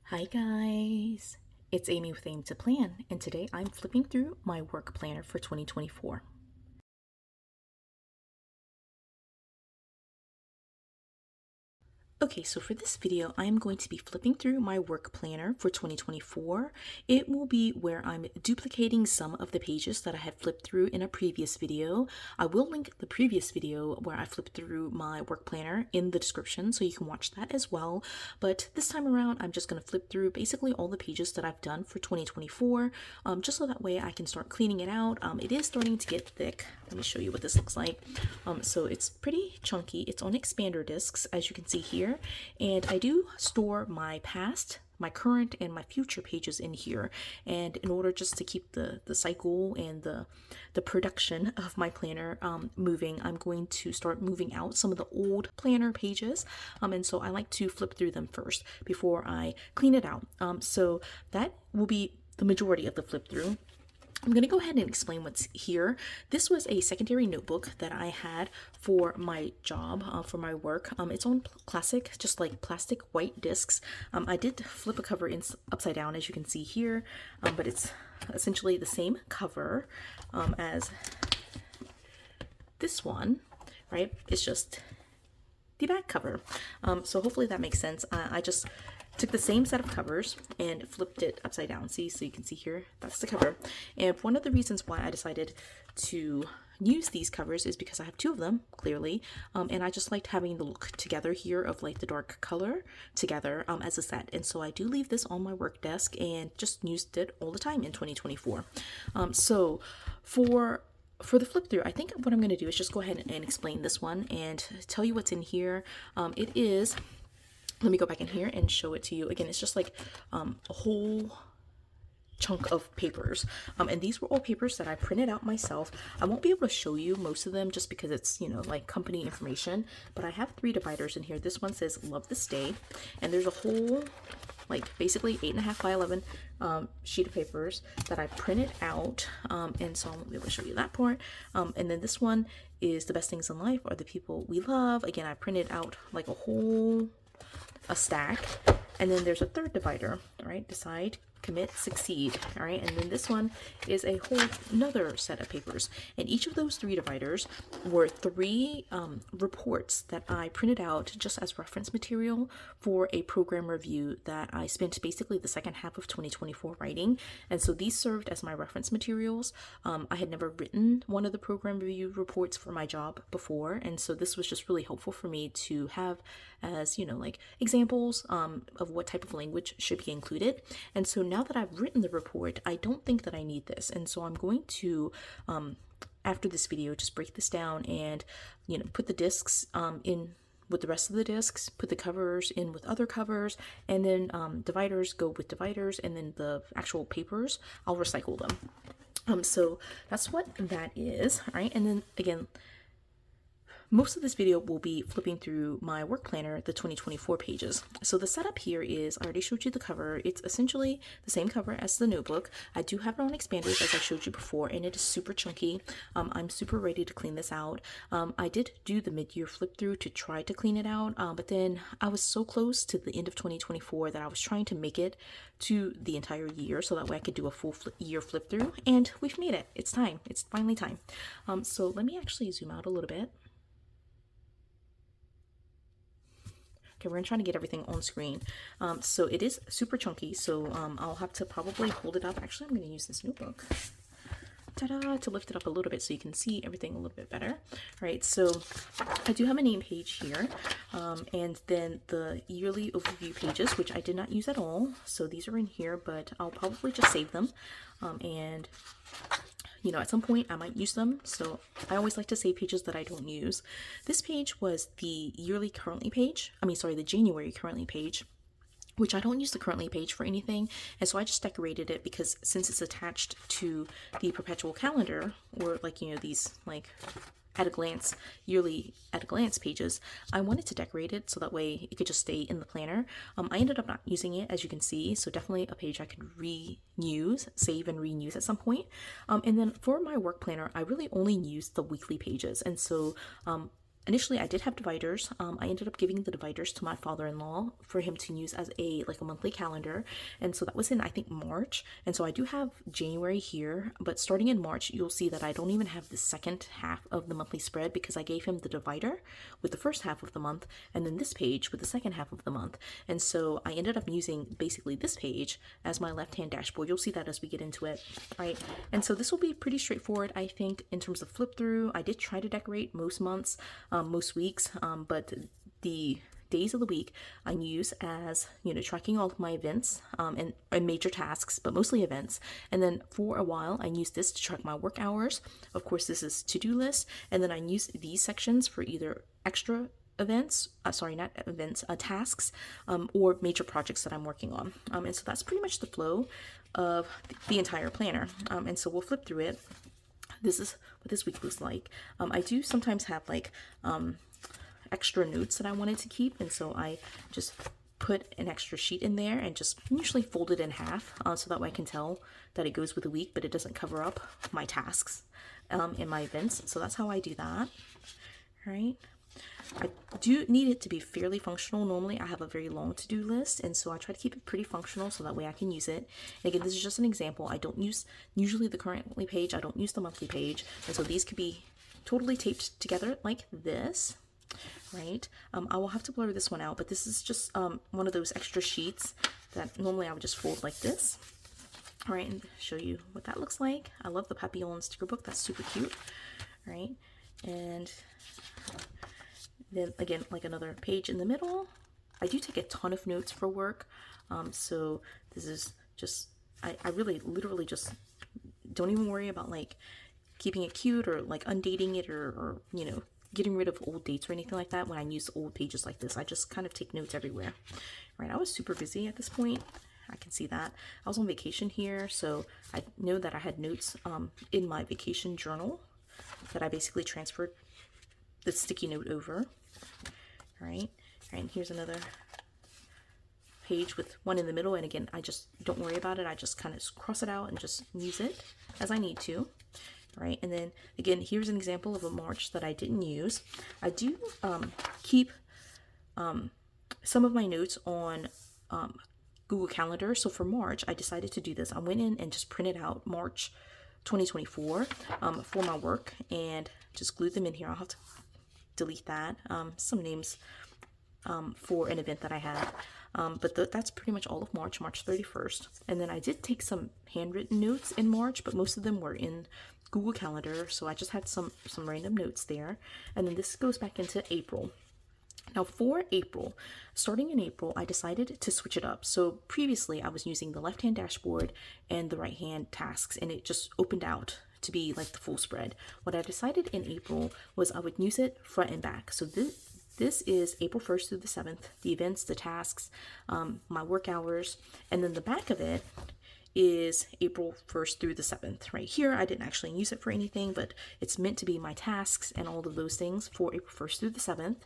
Hi guys, it's Amy with Aim to Plan, and today I'm flipping through my work planner for 2024. Okay, so for this video, I am going to be flipping through my work planner for 2024. It will be where I'm duplicating some of the pages that I had flipped through in a previous video. I will link the previous video where I flipped through my work planner in the description, so you can watch that as well. But this time around, I'm just going to flip through basically all the pages that I've done for 2024, just so that way I can start cleaning it out. It is starting to get thick. Let me show you what this looks like. So it's pretty chunky. It's on expander discs, as you can see here. And I do store my past, my current, and my future pages in here. And in order just to keep the cycle and the production of my planner moving, I'm going to start moving out some of the old planner pages. And so I like to flip through them first before I clean it out. So that will be the majority of the flip through. I'm going to go ahead and explain what's here. This was a secondary notebook that I had for my job, for my work. It's on classic, just like plastic white discs. I did flip a cover upside down, as you can see here, but it's essentially the same cover as this one, right? It's just the back cover. So hopefully that makes sense. I just took the same set of covers and flipped it upside down. See, so you can see here, that's the cover. And one of the reasons why I decided to use these covers is because I have two of them, clearly, and I just liked having the look together here of like the dark color together as a set. And so I do leave this on my work desk and just used it all the time in 2024. So for the flip through, I think what I'm going to do is just go ahead and explain this one and tell you what's in here. It is, let me go back in here and show it to you. Again, it's just like a whole chunk of papers. And these were all papers that I printed out myself. I won't be able to show you most of them just because it's, you know, like company information, but I have 3 dividers in here. This one says love this day, and there's a whole, like basically 8.5 by 11 sheet of papers that I printed out, and so I won't be able to show you that part. And then this one is the best things in life are the people we love. Again, I printed out like a stack. And then there's a 3rd divider, all right? Decide, commit, succeed, all right? And then this one is a whole another set of papers. And each of those 3 dividers were 3 reports that I printed out just as reference material for a program review that I spent basically the second half of 2024 writing. And so these served as my reference materials. I had never written one of the program review reports for my job before. And so this was just really helpful for me to have as, you know, like examples of what type of language should be included. And so now that I've written the report, I don't think that I need this. And so I'm going to, after this video, just break this down and, you know, put the discs in with the rest of the discs, put the covers in with other covers, and then dividers go with dividers, and then the actual papers, I'll recycle them. So that's what that is, all right? And then again, most of this video will be flipping through my work planner, the 2024 pages. So the setup here is, I already showed you the cover. It's essentially the same cover as the notebook. I do have it on expanders, as I showed you before, and it is super chunky. I'm super ready to clean this out. I did do the mid-year flip through to try to clean it out, but then I was so close to the end of 2024 that I was trying to make it to the entire year so that way I could do a full year flip through, and we've made it. It's time. It's finally time. So let me actually zoom out a little bit. Okay, we're gonna try to get everything on screen. So it is super chunky, so I'll have to probably hold it up. Actually, I'm gonna use this notebook, ta-da, to lift it up a little bit so you can see everything a little bit better. All right, so I do have a name page here, and then the yearly overview pages, which I did not use at all. So these are in here, but I'll probably just save them, and you know, at some point I might use them. So I always like to save pages that I don't use. This page was the yearly currently page. The January currently page, which I don't use the currently page for anything. And so I just decorated it because since it's attached to the perpetual calendar, or like, you know, these like at a glance, yearly at a glance pages, I wanted to decorate it so that way it could just stay in the planner. I ended up not using it, as you can see, so definitely a page I could reuse, save and reuse at some point. And then for my work planner, I really only use the weekly pages, and so initially I did have dividers. I ended up giving the dividers to my father-in-law for him to use as a monthly calendar, and so that was in, I think, March. And so I do have January here, but starting in March you'll see that I don't even have the second half of the monthly spread, because I gave him the divider with the first half of the month and then this page with the second half of the month. And so I ended up using basically this page as my left-hand dashboard. You'll see that as we get into it, right? And so this will be pretty straightforward, I think, in terms of flip through. I did try to decorate most months, most weeks, but the days of the week I use as, tracking all of my events, and major tasks, but mostly events. And then for a while I used this to track my work hours. Of course, this is to-do list. And then I use these sections for either extra events, not events, tasks, or major projects that I'm working on. And so that's pretty much the flow of the entire planner. And so we'll flip through it. This is what this week looks like. I do sometimes have extra notes that I wanted to keep, and so I just put an extra sheet in there and just usually fold it in half, so that way I can tell that it goes with the week, but it doesn't cover up my tasks and my events. So that's how I do that. All right. I do need it to be fairly functional. Normally I have a very long to-do list, and so I try to keep it pretty functional so that way I can use it. And again, this is just an example. I don't use usually the currently page. I don't use the monthly page, and so these could be totally taped together like this, right? I will have to blur this one out, but this is just one of those extra sheets that normally I would just fold like this. All right, and show you what that looks like. I love the Papillon sticker book. That's super cute, right? And then again, like another page in the middle. I do take a ton of notes for work, so this is just, I really literally just don't even worry about keeping it cute or undating it or getting rid of old dates or anything like that when I use old pages like this. I just kind of take notes everywhere. Right, I was super busy at this point. I can see that. I was on vacation here, so I know that I had notes in my vacation journal that I basically transferred the sticky note over. Right, and here's another page with one in the middle, and again, I just don't worry about it. I just kind of cross it out and just use it as I need to. Right, and then again, here's an example of a March that I didn't use. I do keep some of my notes on Google Calendar. So for March, I decided to do this. I went in and just printed out March 2024 for my work and just glued them in here. I'll have to delete that. Some names for an event that I had. But that's pretty much all of March 31st. And then I did take some handwritten notes in March, but most of them were in Google Calendar, so I just had some random notes there. And then this goes back into April. Now for April, starting in April, I decided to switch it up. So previously I was using the left-hand dashboard and the right-hand tasks, and it just opened out to be like the full spread. What I decided in April was I would use it front and back. So this is April 1st through the 7th, the events, the tasks, my work hours, and then the back of it is April 1st through the 7th. Right here, I didn't actually use it for anything, but it's meant to be my tasks and all of those things for April 1st through the 7th.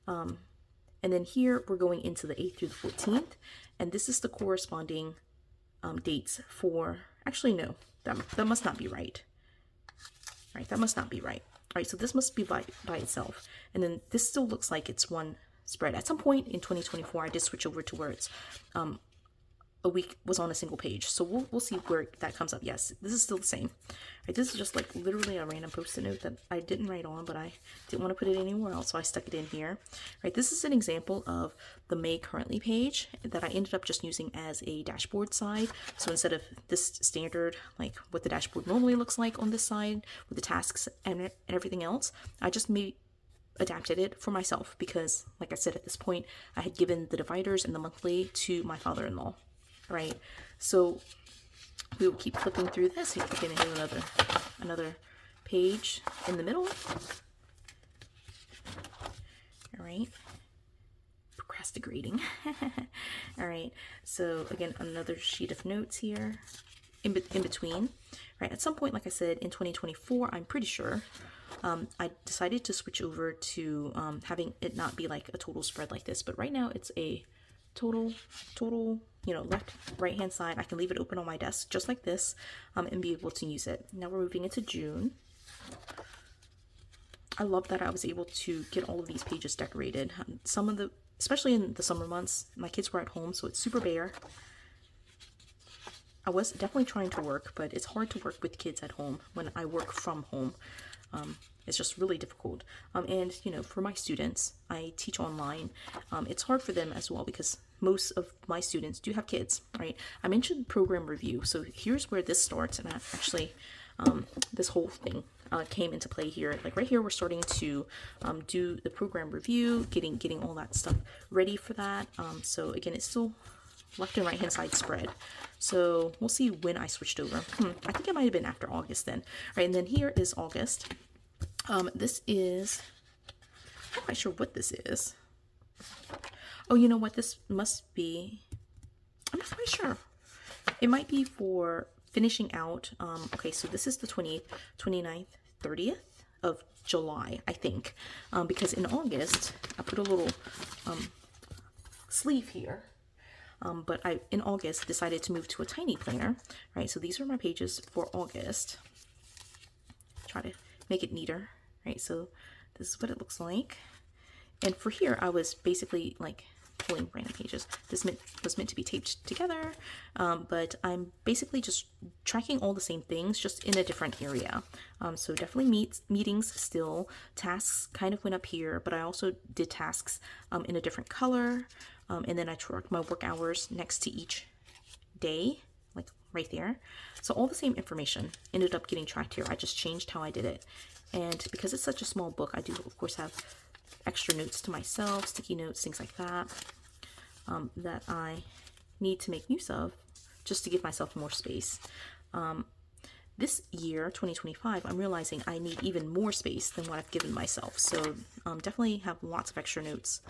And then here, we're going into the 8th through the 14th, and this is the corresponding dates for, actually no, that must not be right. Right, that must not be right. All right, so this must be by itself. And then this still looks like it's one spread. At some point in 2024, I did switch over to where it's a week was on a single page. So we'll see where that comes up. Yes, this is still the same. Right, this is just like literally a random post-it note that I didn't write on, but I didn't want to put it anywhere else, so I stuck it in here. Right, this is an example of the May currently page that I ended up just using as a dashboard side. So instead of this standard, like what the dashboard normally looks like on this side with the tasks and everything else, I just adapted it for myself because, like I said, at this point, I had given the dividers and the monthly to my father-in-law. Right, so we will keep flipping through this. We're going to do another page in the middle. All right, procrastinating. All right, so again, another sheet of notes here in between. Right, at some point, like I said, in 2024, I'm pretty sure, I decided to switch over to having it not be like a total spread like this, but right now it's a total, left, right hand side. I can leave it open on my desk just like this and be able to use it. Now we're moving into June. I love that I was able to get all of these pages decorated. Some of the, especially in the summer months, my kids were at home, so it's super bare. I was definitely trying to work, but it's hard to work with kids at home when I work from home. It's just really difficult. And, you know, for my students, I teach online. It's hard for them as well because most of my students do have kids, right? I mentioned program review. So here's where this starts. And actually, this whole thing came into play here. Like right here, we're starting to do the program review, getting all that stuff ready for that. So again, it's still left and right hand side spread. So we'll see when I switched over. I think it might have been after August then. All right, and then here is August. This is, I'm not quite sure what this is. Oh, you know what? This must be, I'm not quite sure. It might be for finishing out. Okay, so this is the 28th, 29th, 30th of July, I think. Because in August, I put a little sleeve here. But I, in August, decided to move to a tiny planner, right? So these are my pages for August. Try to make it neater, right? So this is what it looks like. And for here, I was basically like pulling random pages. This was meant to be taped together, but I'm basically just tracking all the same things, just in a different area. So definitely meetings still. Tasks kind of went up here, but I also did tasks in a different color. And then I tracked my work hours next to each day, like right there. So all the same information ended up getting tracked here. I just changed how I did it. And because it's such a small book, I do, of course, have extra notes to myself, sticky notes, things like that, that I need to make use of just to give myself more space. This year, 2025, I'm realizing I need even more space than what I've given myself. So definitely have lots of extra notes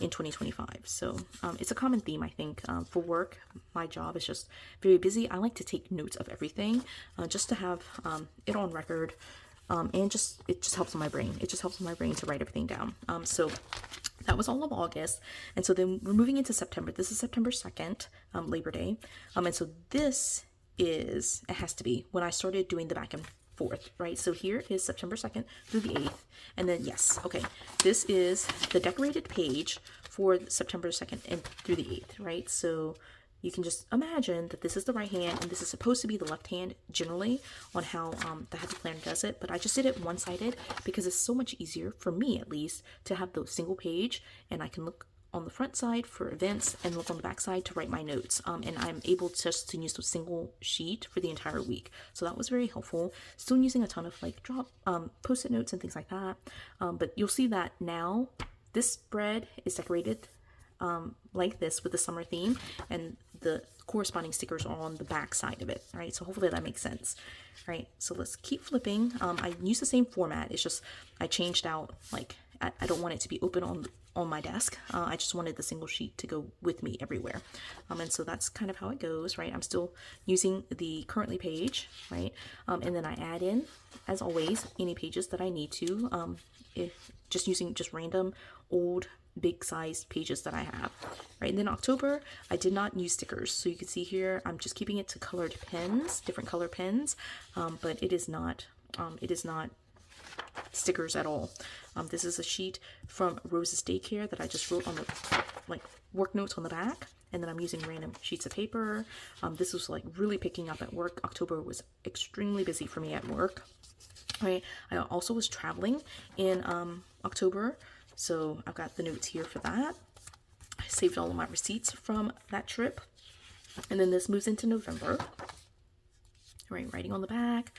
in 2025. So it's a common theme, I think, for work. My job is just very busy. I like to take notes of everything just to have it on record, and it just helps my brain. It just helps my brain to write everything down. So that was all of August, and so then we're moving into September. This is September 2nd, Labor Day, and so this is, it has to be when I started doing the back and forth, right? So here is September 2nd through the 8th, and then yes, okay, this is the decorated page for September 2nd and through the 8th, right? So you can just imagine that this is the right hand and this is supposed to be the left hand generally on how the Happy Planner does it, but I just did it one-sided because it's so much easier, for me at least, to have the single page, and I can look on the front side for events and look on the back side to write my notes, and I'm able just to use a single sheet for the entire week. So that was very helpful. Still using a ton of like drop post-it notes and things like that, but you'll see that now this spread is decorated like this with the summer theme, and the corresponding stickers are on the back side of it, right? So hopefully that makes sense, right? So let's keep flipping. I use the same format. It's just I changed out, like I don't want it to be open on my desk. I just wanted the single sheet to go with me everywhere, and so that's kind of how it goes, right? I'm still using the currently page, right? And then I add in, as always, any pages that I need to, if just using just random old big size pages that I have, right? And then October, I did not use stickers. So you can see here, I'm just keeping it to colored pens, different color pens, but it is not stickers at all. This is a sheet from Rose's Daycare that I just wrote on the like work notes on the back, and then I'm using random sheets of paper. This was like really picking up at work. October was extremely busy for me at work, right? I also was traveling in October, so I've got the notes here for that. I saved all of my receipts from that trip. And then this moves into November, right? Writing on the back.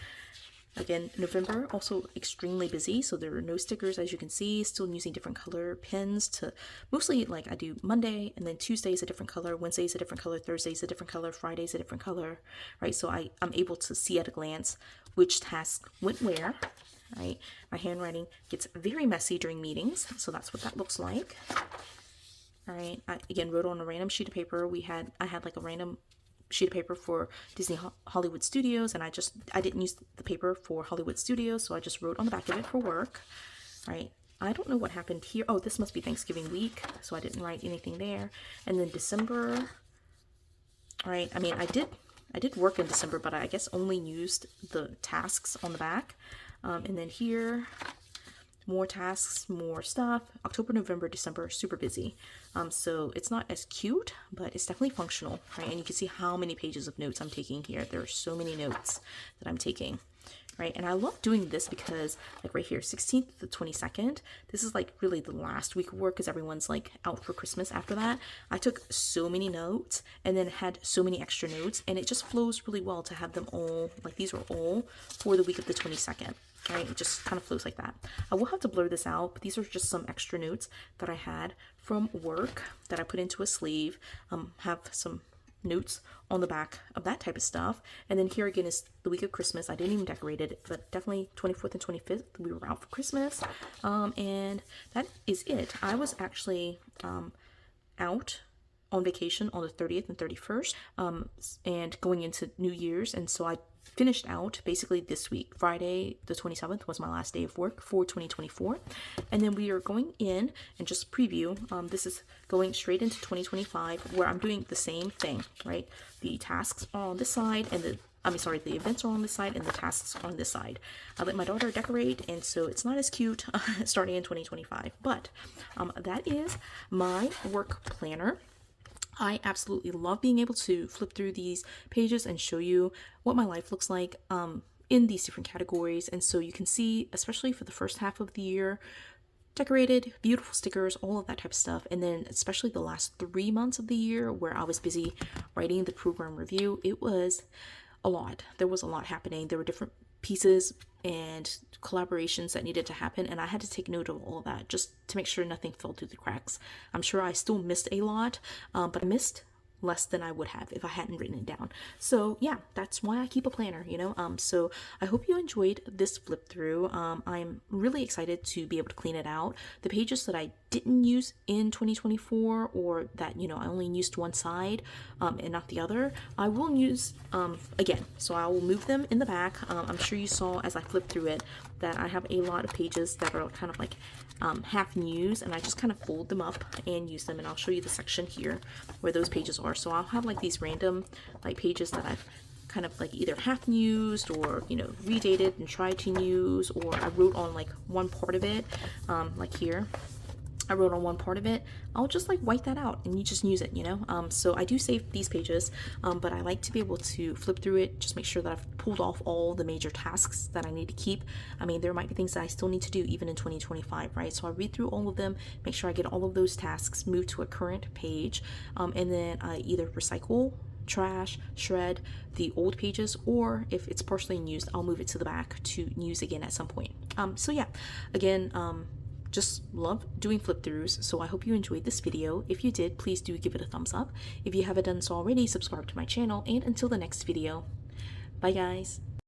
Again, November, also extremely busy, so there are no stickers, as you can see. Still using different color pens to, mostly like I do Monday, and then Tuesday is a different color, Wednesday is a different color, Thursday is a different color, Friday is a different color, right? So I'm able to see at a glance which task went where, right? My handwriting gets very messy during meetings, so that's what that looks like. All right, I again wrote on a random sheet of paper. I had like a random sheet of paper for Disney Hollywood Studios, and I didn't use the paper for Hollywood Studios, so I just wrote on the back of it for work, right? I don't know what happened here. Oh, this must be Thanksgiving week, so I didn't write anything there. And then December, right? I mean, I did work in December, but I guess only used the tasks on the back. And then here, more tasks, more stuff. October, November, December, super busy. So it's not as cute, but it's definitely functional, right? And you can see how many pages of notes I'm taking here. There are so many notes that I'm taking, right? And I love doing this because, like right here, 16th to the 22nd, this is like really the last week of work because everyone's like out for Christmas after that. I took so many notes and then had so many extra notes, and it just flows really well to have them all, like these are all for the week of the 22nd. Right, it just kind of flows like that. I will have to blur this out, but these are just some extra notes that I had from work that I put into a sleeve. Have some notes on the back of that type of stuff. And then here again is the week of Christmas. I didn't even decorate it, but definitely 24th and 25th, we were out for Christmas. And that is it. I was actually out on vacation on the 30th and 31st and going into New Year's. And so I finished out basically this week. Friday the 27th was my last day of work for 2024, and then we are going in and just preview. This is going straight into 2025 where I'm doing the same thing, right? The tasks are on this side and the events are on this side and the tasks are on this side. I let my daughter decorate, and so it's not as cute starting in 2025, but that is my work planner. I absolutely love being able to flip through these pages and show you what my life looks like in these different categories. And so you can see, especially for the first half of the year, decorated, beautiful stickers, all of that type of stuff. And then especially the last 3 months of the year where I was busy writing the program review, it was a lot. There was a lot happening. There were different pieces and collaborations that needed to happen, and I had to take note of all of that just to make sure nothing fell through the cracks. I'm sure I still missed a lot, but I missed less than I would have if I hadn't written it down. So yeah, that's why I keep a planner, you know. So I hope you enjoyed this flip through. I'm really excited to be able to clean it out. The pages that I didn't use in 2024, or that, you know, I only used one side and not the other, I will use again. So I will move them in the back. I'm sure you saw as I flipped through it that I have a lot of pages that are kind of like half used, and I just kind of fold them up and use them, and I'll show you the section here where those pages are. So I'll have like these random like pages that I've kind of like either half used or, you know, redated and tried to use, or I wrote on like one part of it, like here I wrote on one part of it. I'll just like wipe that out and you just use it, you know. So I do save these pages, but I like to be able to flip through it, just make sure that I've pulled off all the major tasks that I need to keep. I mean, there might be things that I still need to do even in 2025, right? So I read through all of them, make sure I get all of those tasks moved to a current page, and then I either recycle, trash, shred the old pages, or if it's partially unused, I'll move it to the back to use again at some point. So yeah, again, just love doing flip throughs, so I hope you enjoyed this video. If you did, please do give it a thumbs up. If you haven't done so already, subscribe to my channel, and until the next video, bye guys.